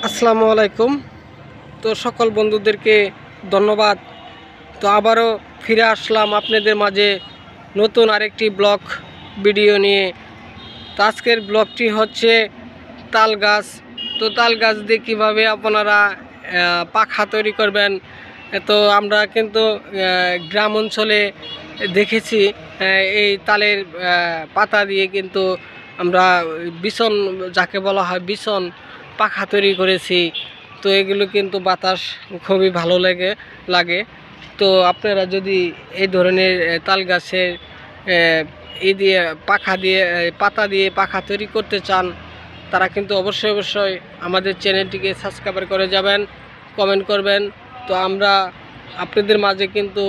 আসসালামু আলাইকুম। তো সকল বন্ধুদেরকে ধন্যবাদ। তো আবারও ফিরে আসলাম আপনাদের মাঝে নতুন আরেকটি ব্লগ ভিডিও নিয়ে। তো আজকের ব্লগটি হচ্ছে তাল গাছ। তো তাল গাছ দিয়ে কীভাবে আপনারা পাখা তৈরি করবেন। তো আমরা কিন্তু গ্রাম অঞ্চলে দেখেছি এই তালের পাতা দিয়ে কিন্তু আমরা বিছন, যাকে বলা হয় বিছন, পাখা তৈরি করেছি। তো এগুলো কিন্তু বাতাস খুবই ভালো লাগে। তো আপনারা যদি এই ধরনের তাল গাছের দিয়ে পাতা দিয়ে পাখা তৈরি করতে চান, তারা কিন্তু অবশ্যই আমাদের চ্যানেলটিকে সাবস্ক্রাইব করে যাবেন, কমেন্ট করবেন। তো আমরা আপনাদের মাঝে কিন্তু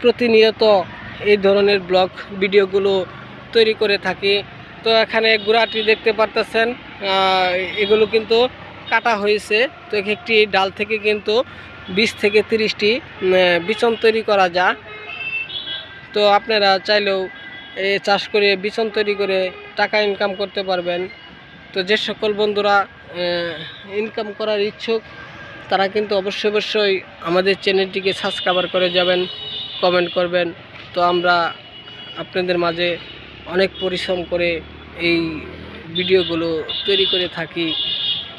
প্রতিনিয়ত এই ধরনের ব্লগ ভিডিওগুলো তৈরি করে থাকি। তো এখানে গুড়াটি দেখতে পারতেছেন, এগুলো কিন্তু কাটা হয়েছে। তো একটি ডাল থেকে কিন্তু 20 থেকে 30টি বিচন তৈরি করা যায়। তো আপনারা চাইলেও চাষ করে বিচন তৈরি করে টাকা ইনকাম করতে পারবেন। তো যে সকল বন্ধুরা ইনকাম করার ইচ্ছুক, তারা কিন্তু অবশ্যই আমাদের চ্যানেলটিকে সাবস্ক্রাইব করে যাবেন, কমেন্ট করবেন। তো আমরা আপনাদের মাঝে অনেক পরিশ্রম করে এই ভিডিওগুলো তৈরি করে থাকি।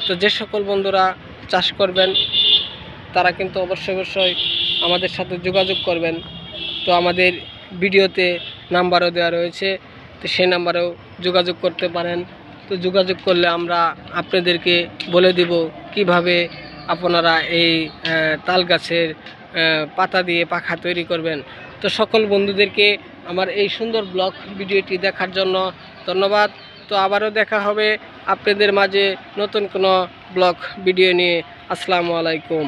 তো যে সকল বন্ধুরা চাষ করবেন, তারা কিন্তু অবশ্যই আমাদের সাথে যোগাযোগ করবেন। তো আমাদের ভিডিওতে নাম্বারও দেওয়া রয়েছে, তো সেই নাম্বারেও যোগাযোগ করতে পারেন। তো যোগাযোগ করলে আমরা আপনাদেরকে বলে দিব কিভাবে আপনারা এই তাল গাছের পাতা দিয়ে পাখা তৈরি করবেন। তো সকল বন্ধুদেরকে আমার এই সুন্দর ব্লগ ভিডিওটি দেখার জন্য ধন্যবাদ। তো আবারও দেখা হবে আপনাদের মাঝে নতুন কোনো ব্লগ ভিডিও নিয়ে। আসসালামু আলাইকুম।